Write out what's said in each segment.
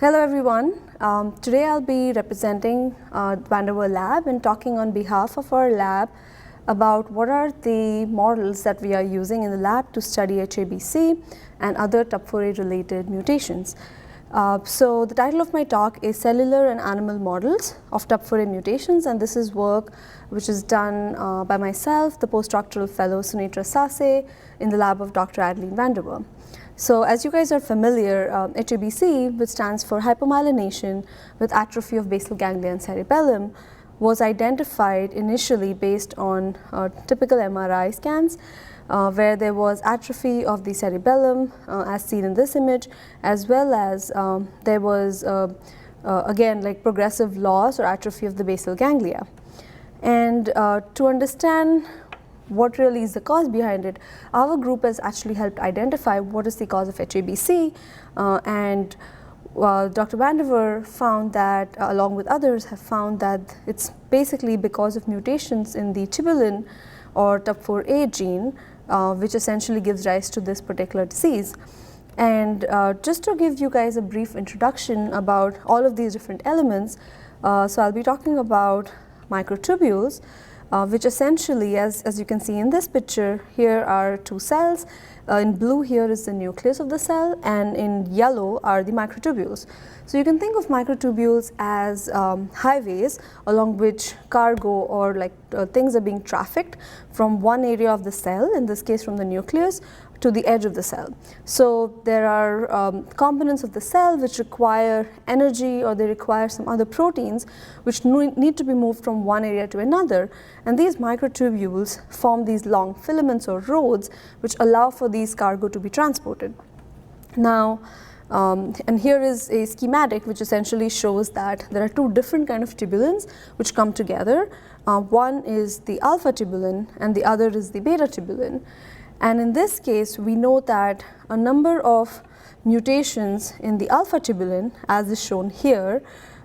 Hello everyone. Today I'll be representing Van der Waal lab and talking on behalf of our lab about what are the models that we are using in the lab to study HABC and other TUBB4A-related mutations. So the title of my talk is Cellular and Animal Models of TUBB4A Mutations, and this is work which is done by myself, the postdoctoral fellow Sunitra Sase, in the lab of Dr. Adeline Van der Waal. So as you guys are familiar, HABC, which stands for hypomyelination with atrophy of basal ganglia and cerebellum, was identified initially based on typical MRI scans where there was atrophy of the cerebellum as seen in this image, as well as there was again like progressive loss or atrophy of the basal ganglia. And to understand what really is the cause behind it, our group has actually helped identify what is the cause of HABC, and Dr. Van der Waal found that, along with others, have found that it's basically because of mutations in the tubulin or TUBB4A gene, which essentially gives rise to this particular disease. And just to give you guys a brief introduction about all of these different elements, so I'll be talking about microtubules, which essentially, as you can see in this picture, here are two cells. In blue here is the nucleus of the cell, and in yellow are the microtubules. So you can think of microtubules as highways along which cargo or things are being trafficked from one area of the cell, in this case from the nucleus, to the edge of the cell. So there are components of the cell which require energy, or they require some other proteins which need to be moved from one area to another, and these microtubules form these long filaments or roads which allow for these cargo to be transported. Now, and here is a schematic which essentially shows that there are two different kind of tubulins which come together. One is the alpha tubulin and the other is the beta tubulin. And in this case, we know that a number of mutations in the alpha tubulin, as is shown here,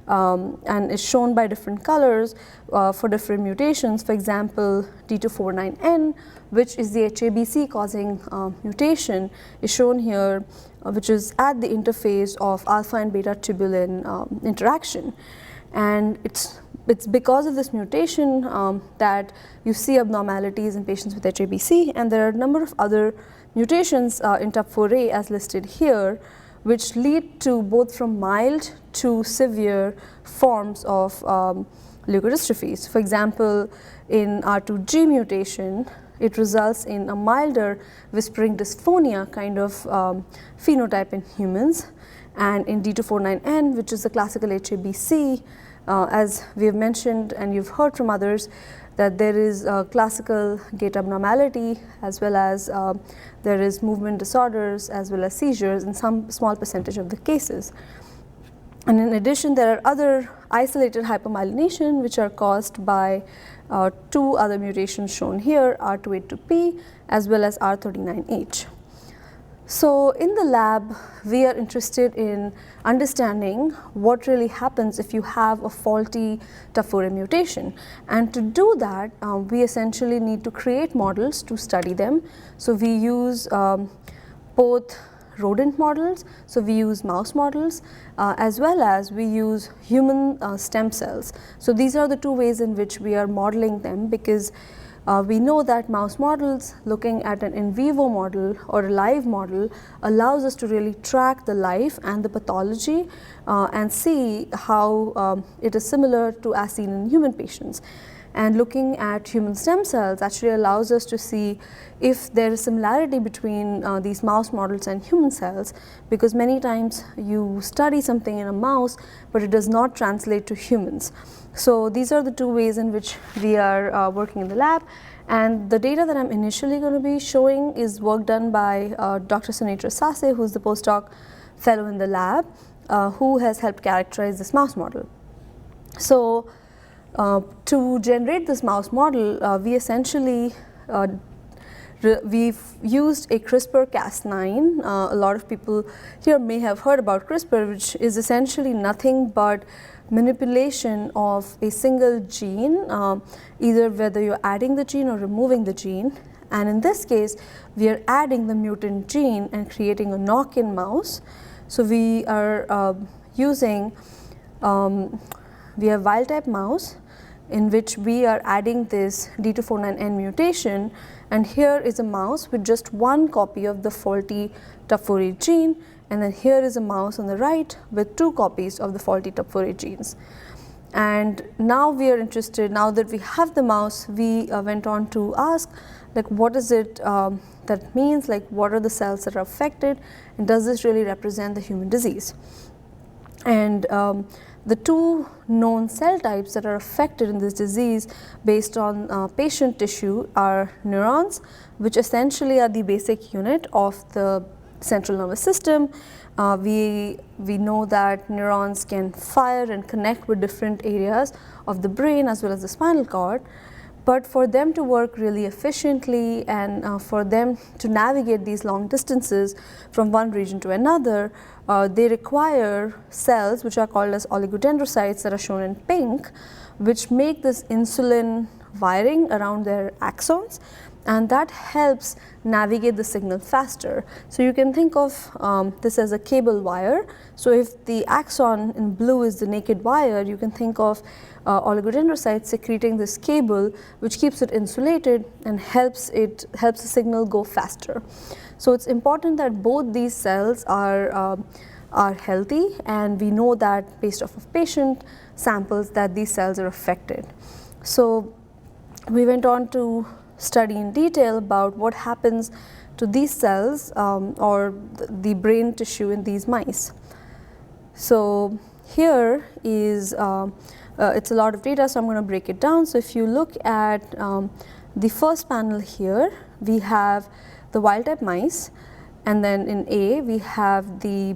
and is shown by different colors for different mutations. For example, T249N, which is the HABC causing mutation, is shown here, which is at the interface of alpha and beta tubulin interaction. And it's because of this mutation that you see abnormalities in patients with HABC, and there are a number of other mutations in TUBB4A as listed here, which lead to both from mild to severe forms of leukodystrophies. For example, in R2G mutation, it results in a milder whispering dysphonia kind of phenotype in humans, and in D249N, which is the classical HABC, as we have mentioned and you've heard from others, that there is classical gait abnormality, as well as there is movement disorders, as well as seizures in some small percentage of the cases. And in addition, there are other isolated hypomyelination which are caused by two other mutations shown here, R282P as well as R39H. So in the lab, we are interested in understanding what really happens if you have a faulty TUBB4A mutation. And to do that, we essentially need to create models to study them. So we use both rodent models, so we use mouse models, as well as we use human stem cells. So these are the two ways in which we are modeling them, because we know that mouse models, looking at an in vivo model or a live model, allows us to really track the life and the pathology and see how it is similar to as seen in human patients. And looking at human stem cells actually allows us to see if there is similarity between these mouse models and human cells, because many times you study something in a mouse but it does not translate to humans. So these are the two ways in which we are working in the lab, and the data that I'm initially going to be showing is work done by Dr. Sunitra Sase, who is the postdoc fellow in the lab, who has helped characterize this mouse model. So to generate this mouse model, we essentially we've used a CRISPR-Cas9. A lot of people here may have heard about CRISPR, which is essentially nothing but manipulation of a single gene, either whether you're adding the gene or removing the gene. And in this case, we are adding the mutant gene and creating a knock-in mouse. So we are using, we have wild type mouse in which we are adding this D249N mutation, and here is a mouse with just one copy of the faulty TUBB4A gene, and then here is a mouse on the right with two copies of the faulty TUBB4A genes. And now we are interested, now that we have the mouse, we went on to ask, like, what is it that means, like what are the cells that are affected, and does this really represent the human disease? And the two known cell types that are affected in this disease based on patient tissue are neurons, which essentially are the basic unit of the central nervous system. We know that neurons can fire and connect with different areas of the brain as well as the spinal cord. But for them to work really efficiently and for them to navigate these long distances from one region to another, they require cells which are called as oligodendrocytes that are shown in pink, which make this insulin wiring around their axons, and that helps navigate the signal faster. So you can think of this as a cable wire. So if the axon in blue is the naked wire, you can think of oligodendrocytes secreting this cable, which keeps it insulated and helps the signal go faster. So it's important that both these cells are healthy, and we know that based off of patient samples that these cells are affected. So we went on to study in detail about what happens to these cells or the brain tissue in these mice. So here is it's a lot of data, so I'm going to break it down. So if you look at the first panel here, we have the wild type mice, and then in A we have the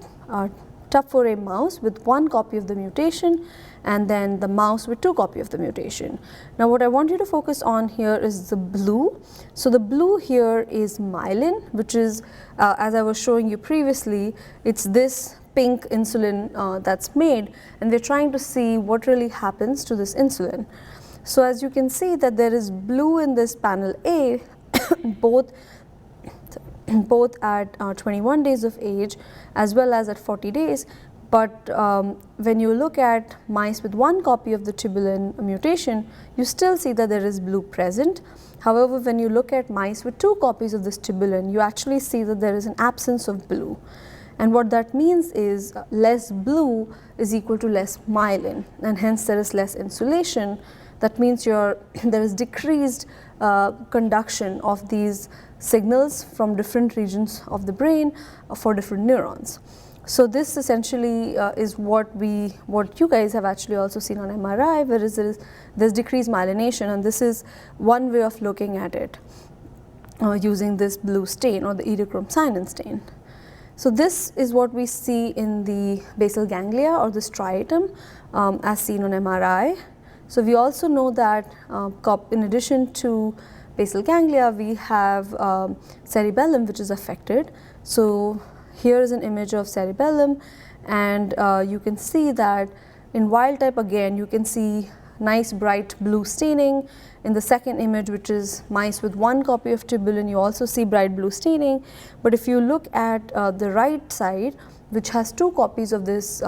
TUBB4A mouse with one copy of the mutation, and then the mouse with two copies of the mutation. Now what I want you to focus on here is the blue. So the blue here is myelin, which is as I was showing you previously, it's this pink insulin that's made, and we're trying to see what really happens to this insulin. So as you can see that there is blue in this panel A both at 21 days of age as well as at 40 days. But when you look at mice with one copy of the tubulin mutation, you still see that there is blue present. However, when you look at mice with two copies of this tubulin, you actually see that there is an absence of blue. And what that means is less blue is equal to less myelin, and hence there is less insulation. That means there is decreased conduction of these signals from different regions of the brain for different neurons. So this essentially is what you guys have actually also seen on MRI, whereas there's decreased myelination, and this is one way of looking at it using this blue stain or the erythrocyanin stain. So this is what we see in the basal ganglia or the striatum as seen on MRI. So we also know that in addition to basal ganglia, we have cerebellum, which is affected. So here is an image of cerebellum, and you can see that in wild type again you can see nice bright blue staining. In the second image, which is mice with one copy of tubulin, you also see bright blue staining. But if you look at the right side, which has two copies of this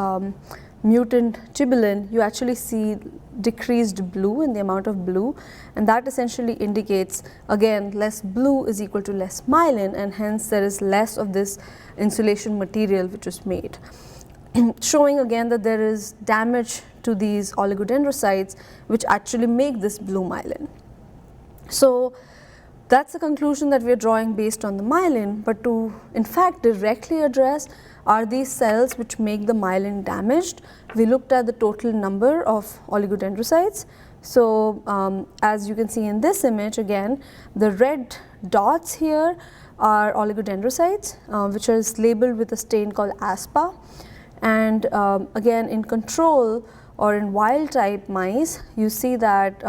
mutant tubulin, you actually see decreased blue in the amount of blue, and that essentially indicates again less blue is equal to less myelin, and hence there is less of this insulation material which is made, showing again that there is damage to these oligodendrocytes which actually make this blue myelin. So that's the conclusion that we are drawing based on the myelin, but to in fact directly address are these cells which make the myelin damaged, we looked at the total number of oligodendrocytes. So as you can see in this image, again the red dots here are oligodendrocytes which is labeled with a stain called ASPA, and again in control or in wild type mice you see that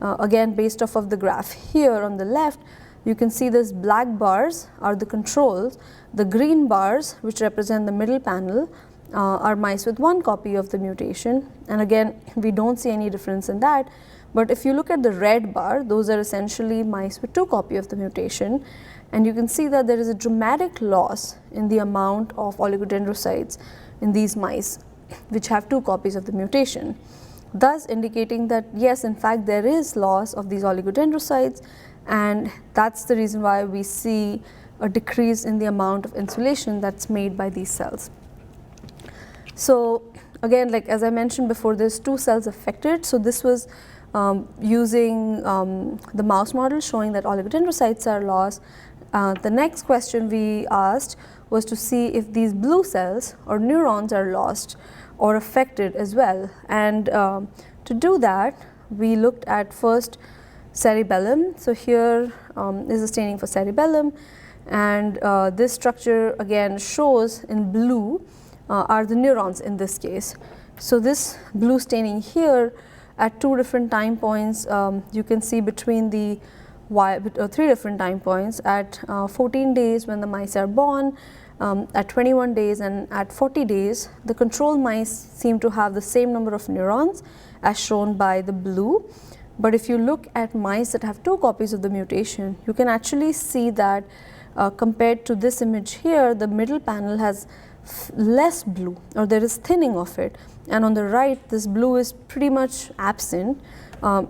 again based off of the graph here on the left, you can see this black bars are the controls, the green bars which represent the middle panel are mice with one copy of the mutation, and again we don't see any difference in that. But if you look at the red bar, those are essentially mice with two copies of the mutation, and you can see that there is a dramatic loss in the amount of oligodendrocytes in these mice which have 2 copies of the mutation, thus indicating that yes, in fact there is loss of these oligodendrocytes, and that's the reason why we see a decrease in the amount of insulation that's made by these cells. So again, like as I mentioned before, there's 2 cells affected. So this was using the mouse model showing that oligodendrocytes are lost. The next question we asked was to see if these blue cells or neurons are lost or affected as well. And to do that, we looked at first cerebellum. So here is the staining for cerebellum, and this structure again shows in blue are the neurons in this case. So this blue staining here at 2 different time points, you can see between the 3 different time points at 14 days when the mice are born, at 21 days and at 40 days, the control mice seem to have the same number of neurons as shown by the blue. But if you look at mice that have 2 copies of the mutation, you can actually see that compared to this image here, the middle panel has less blue, or there is thinning of it, and on the right this blue is pretty much absent,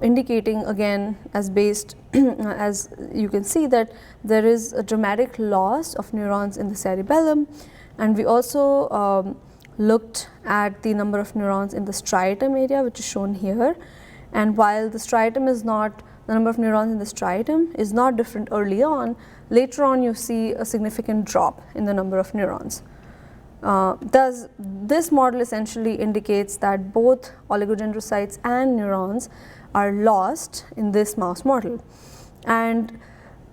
indicating again as based as you can see that there is a dramatic loss of neurons in the cerebellum. And we also looked at the number of neurons in the striatum area, which is shown here, and while the striatum is not, the number of neurons in the striatum is not different early on, later on you see a significant drop in the number of neurons. Thus, this model essentially indicates that both oligodendrocytes and neurons are lost in this mouse model. And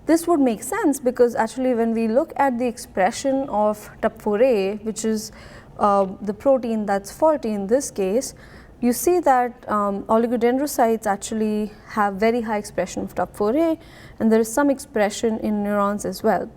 this would make sense because actually when we look at the expression of TUBB4A, which is the protein that's faulty in this case, you see that oligodendrocytes actually have very high expression of TUBB4A, and there is some expression in neurons as well.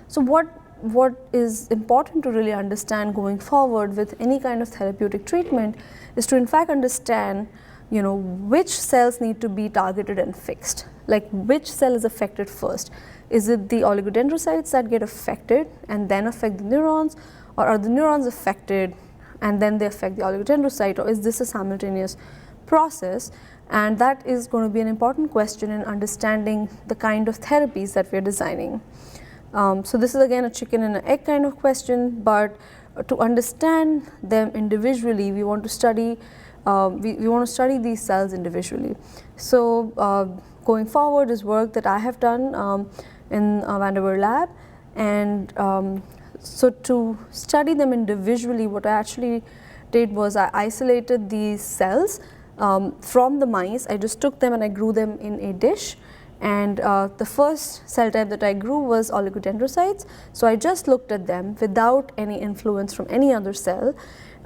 So what is important to really understand going forward with any kind of therapeutic treatment is to in fact understand, you know, which cells need to be targeted and fixed, like which cell is affected first. Is it the oligodendrocytes that get affected and then affect the neurons, or are the neurons affected and then they affect the oligodendrocyte, or is this a simultaneous process? And that is going to be an important question in understanding the kind of therapies that we are designing. So this is again a chicken and an egg kind of question, but to understand them individually, we want to study these cells individually. So going forward is work that I have done in Vanderweer lab, and so to study them individually, what I actually did was I isolated these cells from the mice. I just took them and I grew them in a dish. And the first cell type that I grew was oligodendrocytes. So I just looked at them without any influence from any other cell.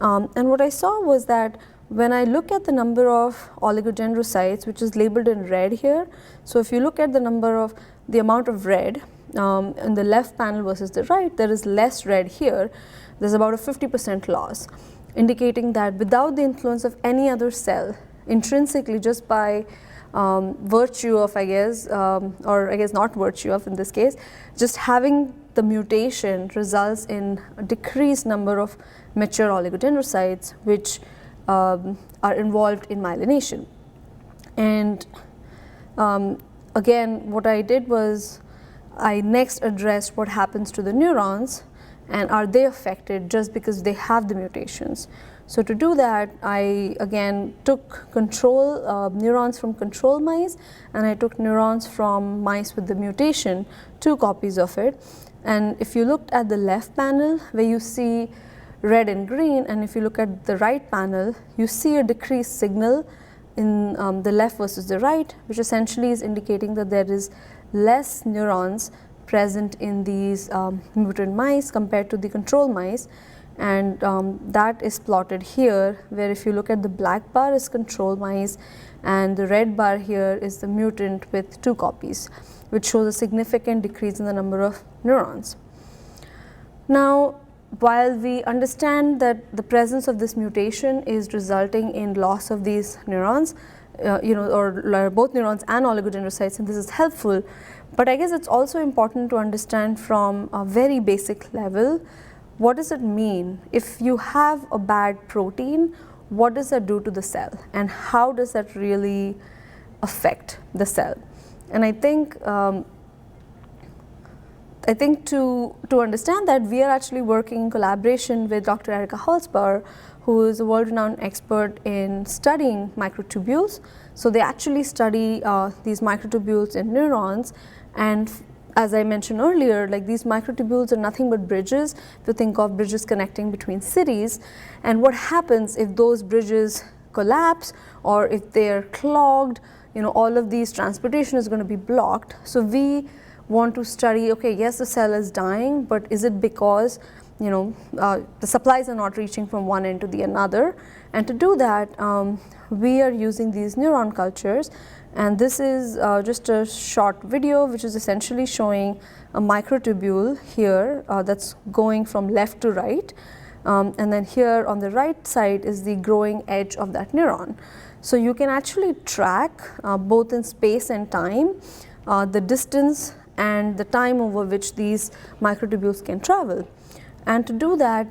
And what I saw was that when I look at the number of oligodendrocytes, which is labeled in red here, so if you look at the amount of red in the left panel versus the right, there is less red here. There's about a 50% loss, indicating that without the influence of any other cell, intrinsically just by virtue of, I guess, or I guess not virtue of in this case, just having the mutation results in a decreased number of mature oligodendrocytes which are involved in myelination. And again, what I did was I next addressed what happens to the neurons and are they affected just because they have the mutations. So to do that, I again took neurons from control mice, and I took neurons from mice with the mutation, 2 copies of it. And if you looked at the left panel where you see red and green, and if you look at the right panel, you see a decreased signal in the left versus the right, which essentially is indicating that there is less neurons present in these mutant mice compared to the control mice. And that is plotted here, where if you look at the black bar is control mice and the red bar here is the mutant with 2 copies, which shows a significant decrease in the number of neurons. Now, while we understand that the presence of this mutation is resulting in loss of these neurons, or both neurons and oligodendrocytes, and this is helpful, but I guess it's also important to understand from a very basic level what does it mean? If you have a bad protein, what does that do to the cell, and how does that really affect the cell? And I think to understand that, we are actually working in collaboration with Dr. Erika Holzbauer, who is a world-renowned expert in studying microtubules. So they actually study these microtubules in neurons, and as I mentioned earlier, like, these microtubules are nothing but bridges. If you think of bridges connecting between cities, and what happens if those bridges collapse or if they are clogged, you know, all of these transportation is going to be blocked. So we want to study, okay, yes, the cell is dying, but is it because, you know, the supplies are not reaching from one end to the another? And to do that, we are using these neuron cultures, and this is just a short video which is essentially showing a microtubule here that's going from left to right, and then here on the right side is the growing edge of that neuron. So you can actually track both in space and time the distance and the time over which these microtubules can travel. And to do that,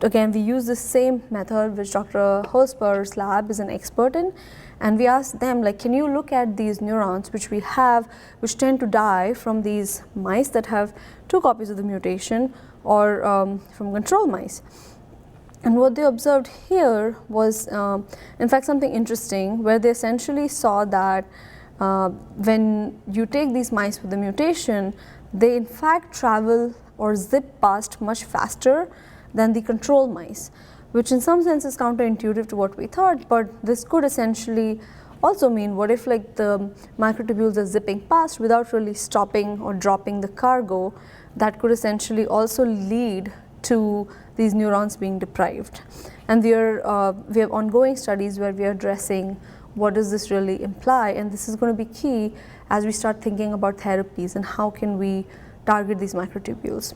again, we use the same method which Dr. Holzbauer's lab is an expert in, and we asked them, like, can you look at these neurons which we have, which tend to die from these mice that have 2 copies of the mutation, or from control mice. And what they observed here was, in fact, something interesting, where they essentially saw that when you take these mice with the mutation, they in fact travel or zip past much faster than the control mice, which in some sense is counterintuitive to what we thought, but this could essentially also mean, what if, like, the microtubules are zipping past without really stopping or dropping the cargo? That could essentially also lead to these neurons being deprived. And we have ongoing studies where we are addressing what does this really imply, and this is going to be key as we start thinking about therapies and how can we target these microtubules.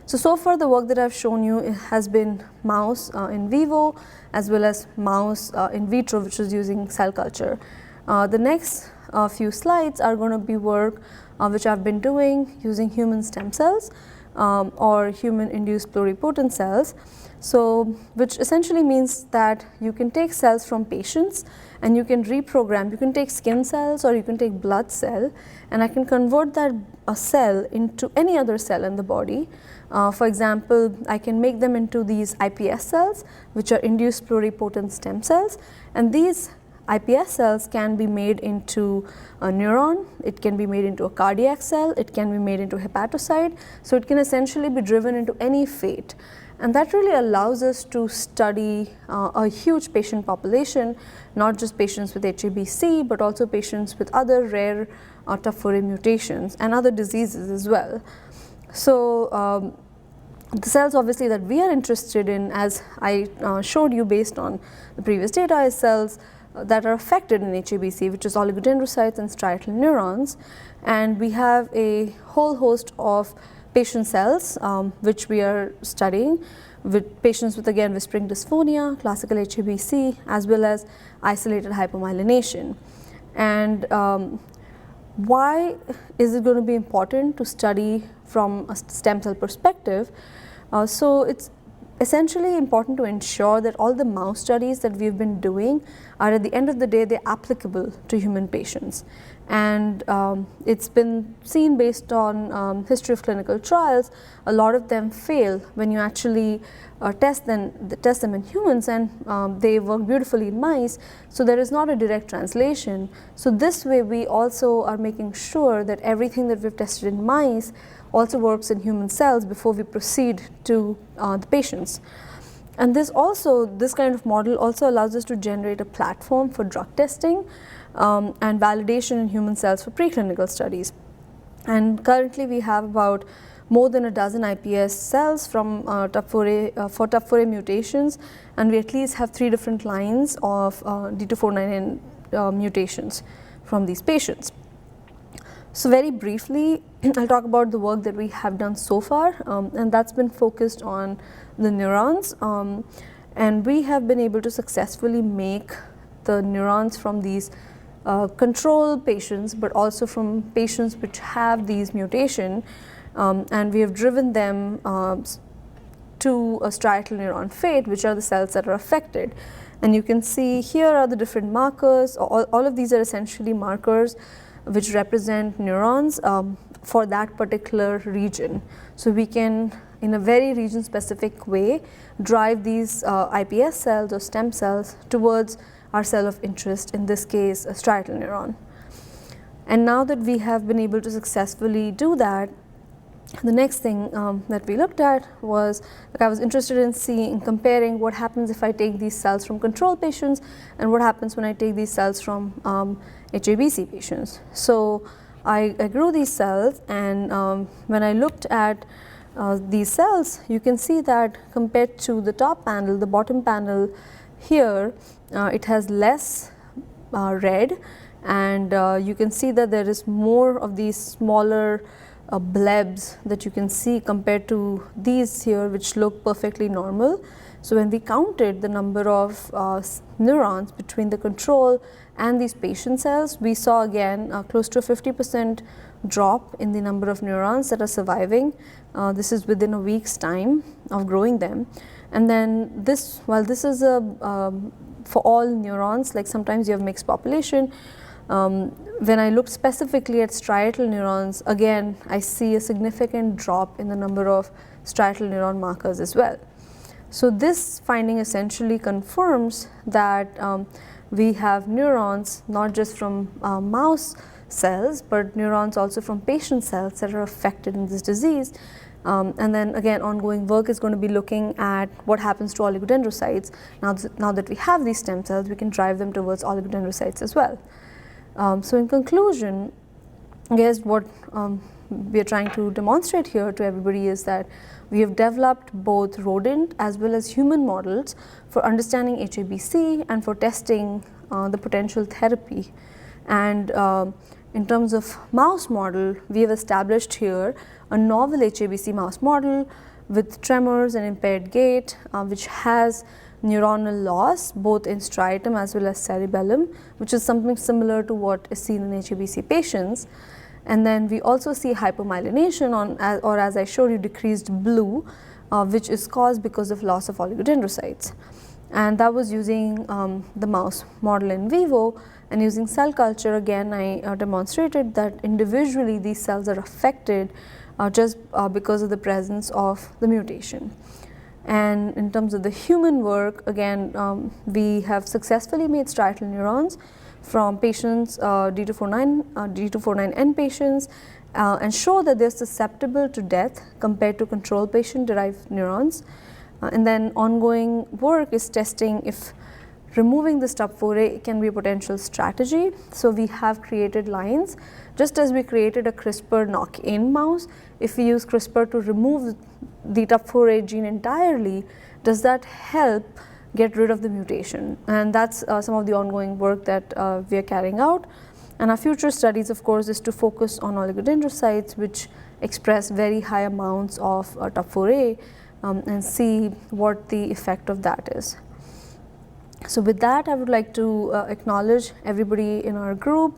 So far the work that I've shown you has been mouse in vivo as well as mouse in vitro, which is using cell culture. The next few slides are going to be work which I've been doing using human stem cells or human induced pluripotent cells. So, which essentially means that you can take cells from patients and you can reprogram. You can take skin cells or you can take blood cell, and I can convert that cell into any other cell in the body. For example, I can make them into these iPS cells, which are induced pluripotent stem cells, and these iPS cells can be made into a neuron, it can be made into a cardiac cell, it can be made into a hepatocyte, so it can essentially be driven into any fate. And that really allows us to study a huge patient population, not just patients with HABC, but also patients with other rare TUBB4A mutations and other diseases as well. So the cells obviously that we are interested in, as I showed you based on the previous data, is cells that are affected in HABC, which is oligodendrocytes and striatal neurons. And we have a whole host of patient cells which we are studying with patients with, again, whispering dysphonia, classical HABC, as well as isolated hypomyelination. And why is it going to be important to study from a stem cell perspective? So it's essentially important to ensure that all the mouse studies that we've been doing are, at the end of the day, they're applicable to human patients. And it's been seen based on history of clinical trials, a lot of them fail when you actually test them in humans, and they work beautifully in mice, so there is not a direct translation. So this way we also are making sure that everything that we've tested in mice also works in human cells before we proceed to the patients. And this kind of model also allows us to generate a platform for drug testing and validation in human cells for preclinical studies. And currently we have about more than a dozen iPS cells from TUBB4A mutations, and we at least have 3 different lines of D249N mutations from these patients. So very briefly, I'll talk about the work that we have done so far, and that's been focused on the neurons, and we have been able to successfully make the neurons from these control patients, but also from patients which have these mutation. and we have driven them to a striatal neuron fate, which are the cells that are affected. And you can see here are the different markers. All of these are essentially markers which represent neurons for that particular region. So we can, in a very region specific way, drive these iPS cells or stem cells towards our cell of interest, in this case a striatal neuron. And now that we have been able to successfully do that, the next thing that we looked at was that I was interested in seeing, comparing what happens if I take these cells from control patients and what happens when I take these cells from HABC patients. So I grew these cells, and when I looked at these cells, you can see that compared to the top panel, the bottom panel here, it has less red, and you can see that there is more of these smaller blebs that you can see compared to these here, which look perfectly normal. So when we counted the number of neurons between the control and these patient cells, we saw again close to a 50% drop in the number of neurons that are surviving. This is within a week's time of growing them. And then this, while this is for all neurons, like sometimes you have mixed population, when I looked specifically at striatal neurons, again I see a significant drop in the number of striatal neuron markers as well. So this finding essentially confirms that we have neurons not just from mouse cells, but neurons also from patient cells that are affected in this disease. And then again, ongoing work is going to be looking at what happens to oligodendrocytes. Now that we have these stem cells, we can drive them towards oligodendrocytes as well. So in conclusion, I guess what we are trying to demonstrate here to everybody is that we have developed both rodent as well as human models for understanding HABC and for testing the potential therapy. And in terms of mouse model, we have established here a novel HABC mouse model with tremors and impaired gait, which has neuronal loss both in striatum as well as cerebellum, which is something similar to what is seen in HABC patients. And then we also see hypomyelination or as I showed you, decreased blue, which is caused because of loss of oligodendrocytes. And that was using the mouse model in vivo, and using cell culture again I demonstrated that individually these cells are affected just because of the presence of the mutation. And in terms of the human work, again we have successfully made striatal neurons from patients D249N patients and show that they are susceptible to death compared to control patient derived neurons. And then ongoing work is testing if removing this TUBB4A can be a potential strategy. So we have created lines, just as we created a CRISPR knock-in mouse. If we use CRISPR to remove the TUBB4A gene entirely, does that help get rid of the mutation? And that's some of the ongoing work that we are carrying out. And our future studies, of course, is to focus on oligodendrocytes, which express very high amounts of TUBB4A, and see what the effect of that is. So with that, I would like to acknowledge everybody in our group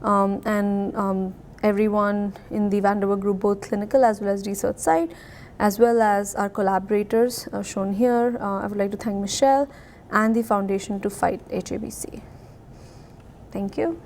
and everyone in the Vanderbilt group, both clinical as well as research side, as well as our collaborators shown here. I would like to thank Michelle and the Foundation to Fight HABC. Thank you.